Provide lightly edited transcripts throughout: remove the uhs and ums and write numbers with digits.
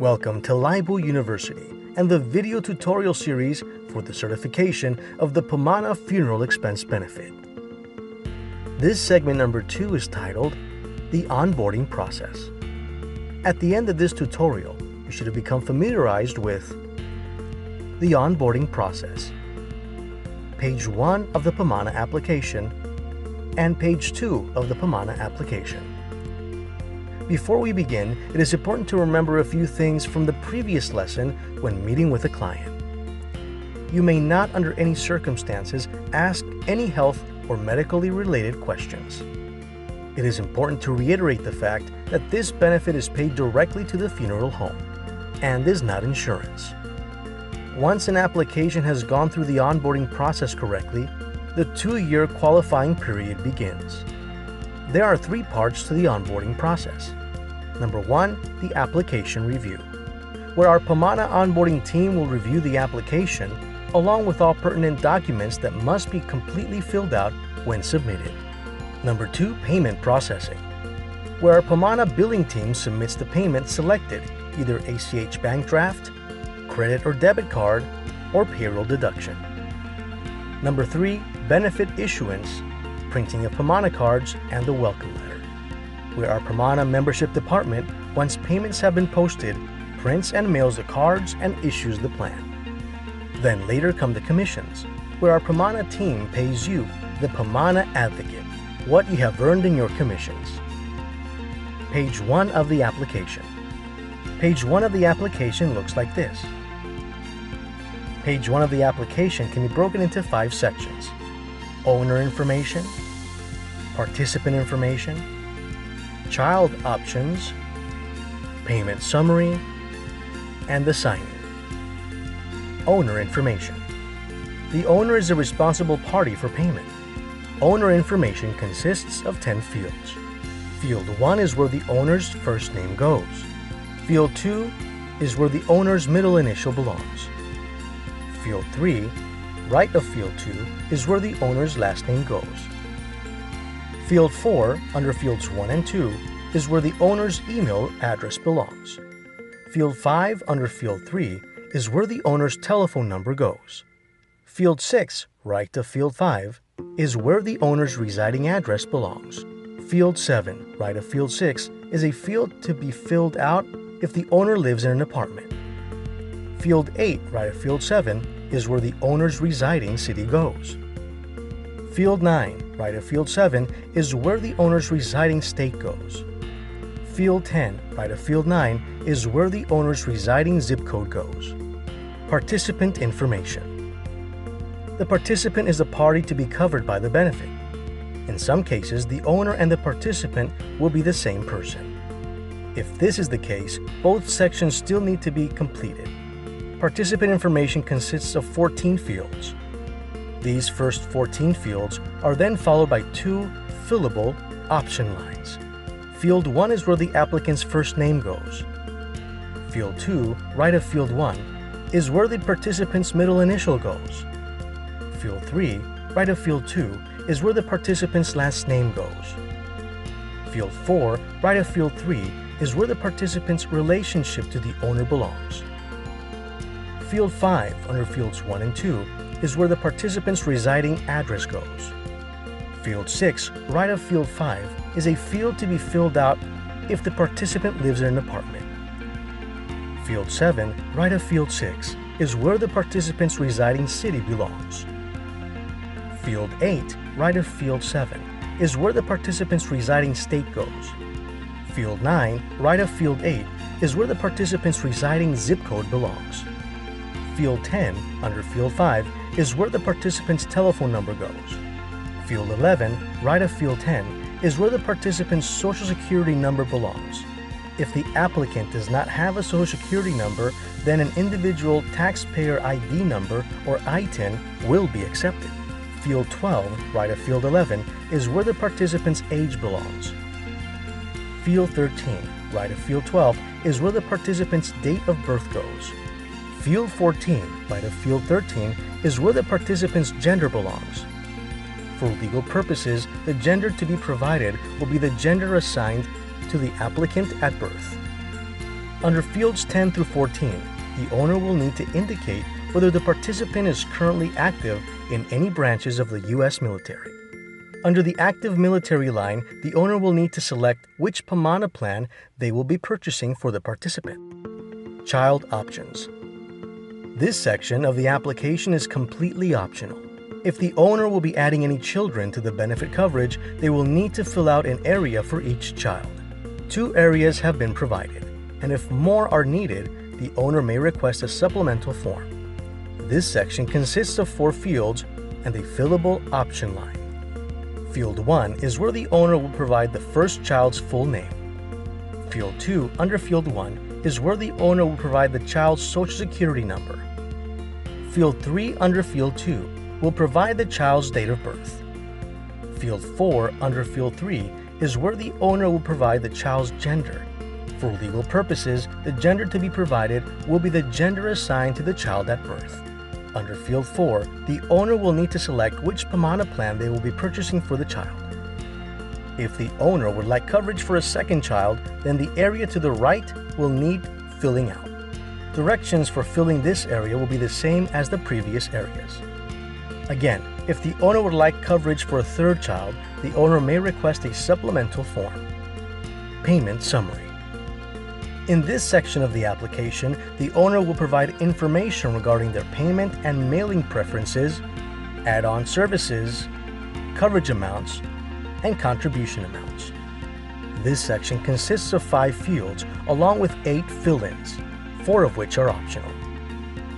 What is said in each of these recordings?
Welcome to Libo University and the video tutorial series for the certification of the Pamana Funeral Expense Benefit. This segment number 2 is titled The Onboarding Process. At the end of this tutorial, you should have become familiarized with the onboarding process, page 1 of the Pamana application, and page 2 of the Pamana application. Before we begin, it is important to remember a few things from the previous lesson when meeting with a client. You may not, under any circumstances, ask any health or medically related questions. It is important to reiterate the fact that this benefit is paid directly to the funeral home and is not insurance. Once an application has gone through the onboarding process correctly, the 2-year qualifying period begins. There are 3 parts to the onboarding process. Number 1, the application review, where our Pamana onboarding team will review the application along with all pertinent documents that must be completely filled out when submitted. Number 2, payment processing, where our Pamana billing team submits the payment selected, either ACH bank draft, credit or debit card, or payroll deduction. Number 3, benefit issuance, printing of Pamana cards and the welcome letter, where our Pamana membership department, once payments have been posted, prints and mails the cards and issues the plan. Then later come the commissions, where our Pamana team pays you, the Pamana advocate, what you have earned in your commissions. Page 1 of the application. Page 1 of the application looks like this. Page 1 of the application can be broken into 5 sections: owner information, participant information, child options, payment summary, and the sign-in. Owner information. The owner is the responsible party for payment. Owner information consists of 10 fields. Field 1 is where the owner's first name goes. Field 2 is where the owner's middle initial belongs. Field 3, right of Field 2, is where the owner's last name goes. Field 4, under Fields 1 and 2, is where the owner's email address belongs. Field 5, under Field 3, is where the owner's telephone number goes. Field 6, right of Field 5, is where the owner's residing address belongs. Field 7, right of Field 6, is a field to be filled out if the owner lives in an apartment. Field 8, right of Field 7, is where the owner's residing city goes. Field 9, right of Field 7, is where the owner's residing state goes. Field 10, right of Field 9, is where the owner's residing zip code goes. Participant information. The participant is the party to be covered by the benefit. In some cases, the owner and the participant will be the same person. If this is the case, both sections still need to be completed. Participant information consists of 14 fields. These first 14 fields are then followed by 2 fillable option lines. Field 1 is where the applicant's first name goes. Field 2, right of Field 1, is where the participant's middle initial goes. Field 3, right of Field 2, is where the participant's last name goes. Field 4, right of Field 3, is where the participant's relationship to the owner belongs. Field 5, under Fields 1 and 2, is where the participant's residing address goes. Field 6, right of Field 5, is a field to be filled out if the participant lives in an apartment. Field 7, right of Field 6, is where the participant's residing city belongs. Field 8, right of Field 7, is where the participant's residing state goes. Field 9, right of Field 8, is where the participant's residing zip code belongs. Field 10, under Field 5, is where the participant's telephone number goes. Field 11, right of Field 10, is where the participant's Social Security number belongs. If the applicant does not have a Social Security number, then an individual taxpayer ID number or ITIN will be accepted. Field 12, right of Field 11, is where the participant's age belongs. Field 13, right of Field 12, is where the participant's date of birth goes. Field 14, right of Field 13, is where the participant's gender belongs. For legal purposes, the gender to be provided will be the gender assigned to the applicant at birth. Under fields 10 through 14, the owner will need to indicate whether the participant is currently active in any branches of the U.S. military. Under the active military line, the owner will need to select which Pamana plan they will be purchasing for the participant. Child options. This section of the application is completely optional. If the owner will be adding any children to the benefit coverage, they will need to fill out an area for each child. 2 areas have been provided, and if more are needed, the owner may request a supplemental form. This section consists of 4 fields and a fillable option line. Field 1 is where the owner will provide the first child's full name. Field 2 under Field 1 is where the owner will provide the child's social security number. Field 3 under Field 2 will provide the child's date of birth. Field 4 under Field 3 is where the owner will provide the child's gender. For legal purposes, the gender to be provided will be the gender assigned to the child at birth. Under Field 4, the owner will need to select which Pamana plan they will be purchasing for the child. If the owner would like coverage for a second child, then the area to the right will need filling out. Directions for filling this area will be the same as the previous areas. Again, if the owner would like coverage for a third child, the owner may request a supplemental form. Payment summary. In this section of the application, the owner will provide information regarding their payment and mailing preferences, add-on services, coverage amounts, and contribution amounts. This section consists of 5 fields along with 8 fill-ins, 4 of which are optional.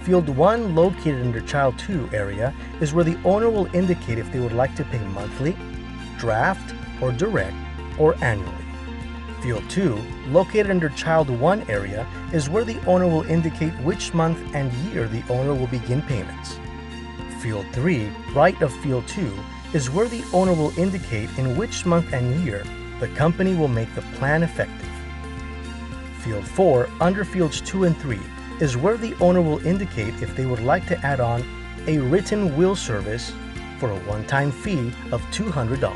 Field 1, located under Child 2 area, is where the owner will indicate if they would like to pay monthly, draft, or direct, or annually. Field 2, located under Child 1 area, is where the owner will indicate which month and year the owner will begin payments. Field 3, right of Field 2, is where the owner will indicate in which month and year the company will make the plan effective. Field 4, under Fields 2 and 3, is where the owner will indicate if they would like to add on a written will service for a one-time fee of $200.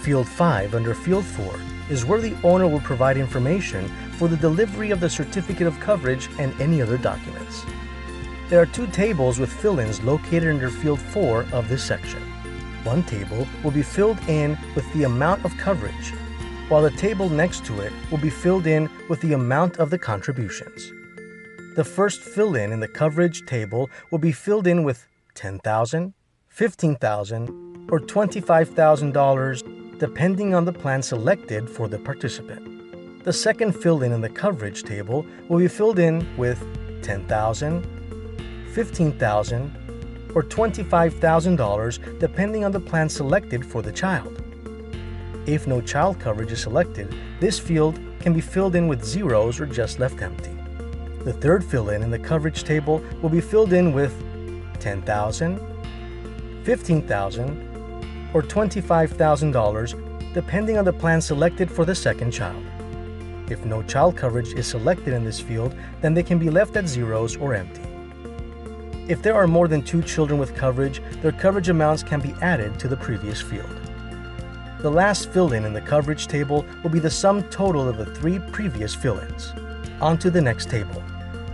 Field 5, under Field 4, is where the owner will provide information for the delivery of the certificate of coverage and any other documents. There are 2 tables with fill-ins located under Field 4 of this section. One table will be filled in with the amount of coverage, while the table next to it will be filled in with the amount of the contributions. The first fill-in in the coverage table will be filled in with $10,000, $15,000, or $25,000 depending on the plan selected for the participant. The second fill-in in the coverage table will be filled in with $10,000, $15,000, or $25,000 depending on the plan selected for the child. If no child coverage is selected, this field can be filled in with zeros or just left empty. The third fill-in in the coverage table will be filled in with $10,000, $15,000, or $25,000 depending on the plan selected for the second child. If no child coverage is selected in this field, then they can be left at zeros or empty. If there are more than 2 children with coverage, their coverage amounts can be added to the previous field. The last fill-in in the coverage table will be the sum total of the 3 previous fill-ins. On to the next table.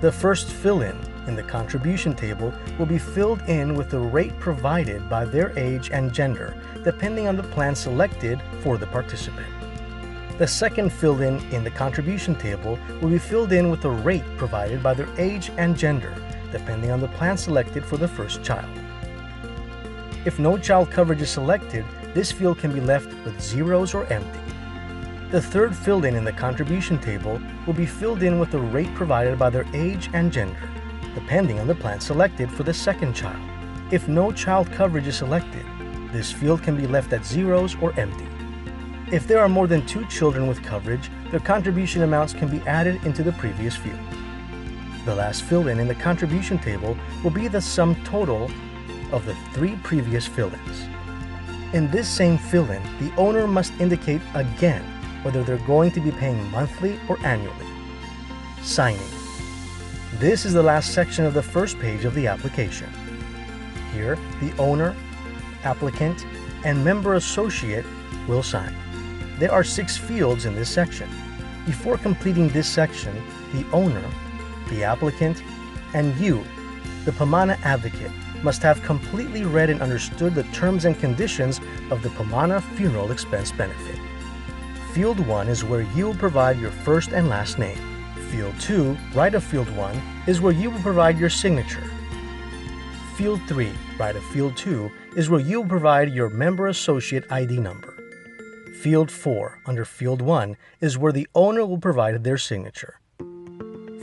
The first fill-in in the contribution table will be filled in with the rate provided by their age and gender, depending on the plan selected for the participant. The second fill-in in the contribution table will be filled in with the rate provided by their age and gender, depending on the plan selected for the first child. If no child coverage is selected, this field can be left with zeros or empty. The third fill-in in the contribution table will be filled in with the rate provided by their age and gender, depending on the plan selected for the second child. If no child coverage is selected, this field can be left at zeros or empty. If there are more than 2 children with coverage, their contribution amounts can be added into the previous field. The last fill-in in the contribution table will be the sum total of the 3 previous fill-ins. In this same fill-in, the owner must indicate again whether they're going to be paying monthly or annually. Signing. This is the last section of the first page of the application. Here, the owner, applicant, and member associate will sign. There are 6 fields in this section. Before completing this section, the owner, the applicant, and you, the Pamana advocate, must have completely read and understood the terms and conditions of the Pamana Funeral Expense Benefit. Field 1 is where you will provide your first and last name. Field 2, right of Field 1, is where you will provide your signature. Field 3, right of Field 2, is where you will provide your member associate ID number. Field 4, under Field 1, is where the owner will provide their signature.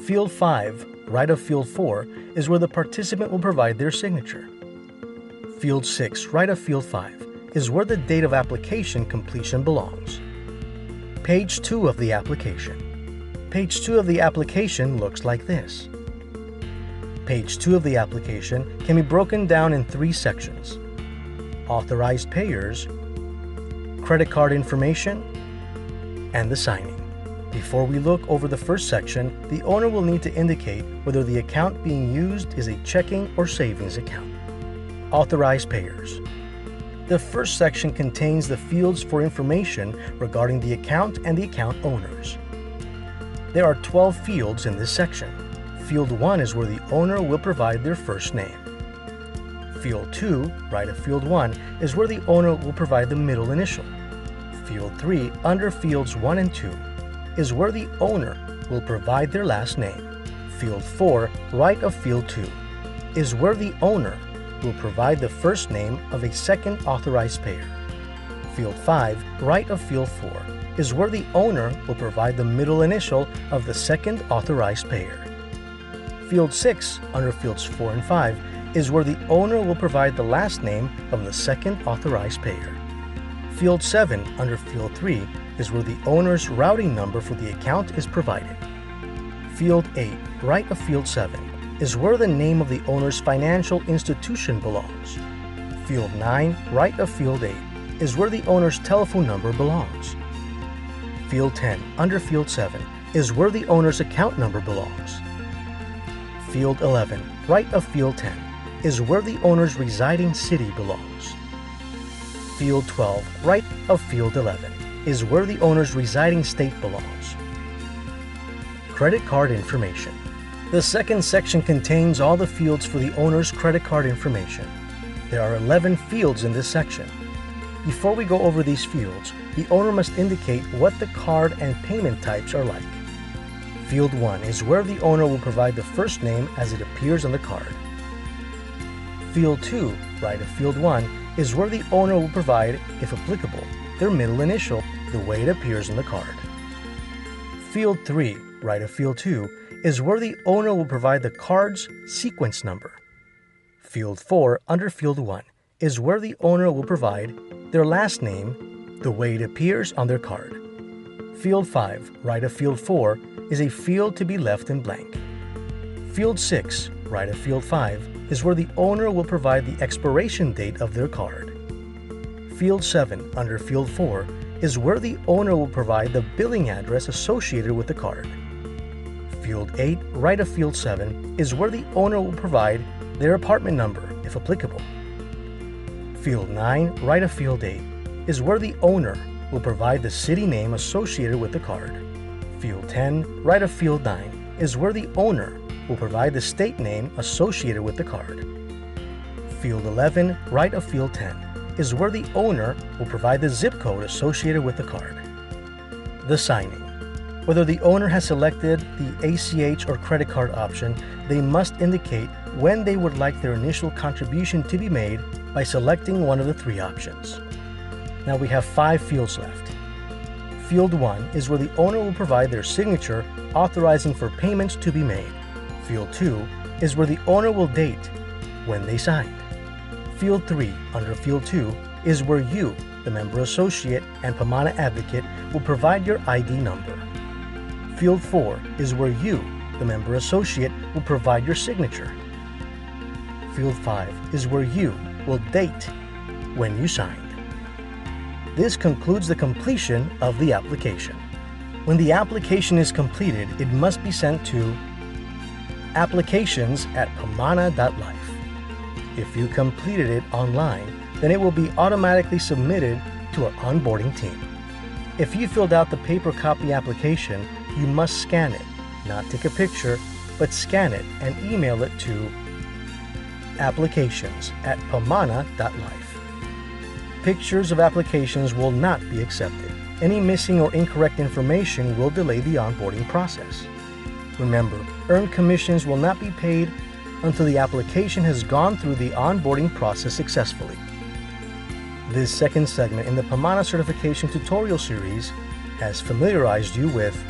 Field 5, right of Field 4, is where the participant will provide their signature. Field 6, right of Field 5, is where the date of application completion belongs. Page 2 of the application. Page 2 of the application looks like this. Page 2 of the application can be broken down in 3 sections: authorized payers, credit card information, and the signing. Before we look over the first section, the owner will need to indicate whether the account being used is a checking or savings account. Authorized payers. The first section contains the fields for information regarding the account and the account owners. There are 12 fields in this section. Field 1 is where the owner will provide their first name. Field 2, right of Field 1, is where the owner will provide the middle initial. Field 3, under Fields 1 and 2, is where the owner will provide their last name. Field 4, right of Field 2, is where the owner will provide the first name of a second authorized payer. Field 5, right of Field 4, is where the owner will provide the middle initial of the second authorized payer. Field 6, under Fields 4 and 5, is where the owner will provide the last name of the second authorized payer. Field 7, under Field 3, is where the owner's routing number for the account is provided. Field 8, right of Field 7, is where the name of the owner's financial institution belongs. Field 9, right of Field 8, is where the owner's telephone number belongs. Field 10, under Field 7, is where the owner's account number belongs. Field 11, right of Field 10, is where the owner's residing city belongs. Field 12, right of Field 11, is where the owner's residing state belongs. Credit card information. The second section contains all the fields for the owner's credit card information. There are 11 fields in this section. Before we go over these fields, the owner must indicate what the card and payment types are like. Field 1 is where the owner will provide the first name as it appears on the card. Field 2, right of Field 1, is where the owner will provide, if applicable, their middle initial the way it appears on the card. Field 3, right of Field 2, is where the owner will provide the card's sequence number. Field 4, under Field 1, is where the owner will provide their last name the way it appears on their card. Field 5, right of Field 4, is a field to be left in blank. Field 6, right of Field 5, is where the owner will provide the expiration date of their card. Field 7, under Field 4, is where the owner will provide the billing address associated with the card. Field 8, right of Field 7, is where the owner will provide their apartment number, if applicable. Field 9, right of Field 8, is where the owner will provide the city name associated with the card. Field 10, right of Field 9, is where the owner will provide the state name associated with the card. Field 11, right of Field 10, is where the owner will provide the zip code associated with the card. The signing. Whether the owner has selected the ACH or credit card option, they must indicate when they would like their initial contribution to be made by selecting one of the 3 options. Now we have 5 fields left. Field 1 is where the owner will provide their signature authorizing for payments to be made. Field 2 is where the owner will date when they signed. Field 3, under Field 2, is where you, the member associate and Pamana advocate, will provide your ID number. Field 4 is where you, the member associate, will provide your signature. Field 5 is where you will date when you signed. This concludes the completion of the application. When the application is completed, it must be sent to applications@pamana.life. If you completed it online, then it will be automatically submitted to our onboarding team. If you filled out the paper copy application, you must scan it, Not take a picture, but scan it and email it to applications@pamana.life. Pictures of applications will not be accepted. Any missing or incorrect information will delay the onboarding process. Remember, earned commissions will not be paid until the application has gone through the onboarding process successfully. This second segment in the Pamana Certification Tutorial Series has familiarized you with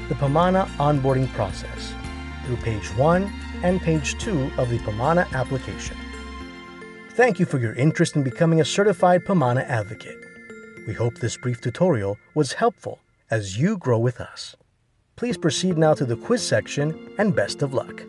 the Pamana onboarding process through page 1 and page 2 of the Pamana application. Thank you for your interest in becoming a certified Pamana advocate. We hope this brief tutorial was helpful as you grow with us. Please proceed now to the quiz section and best of luck.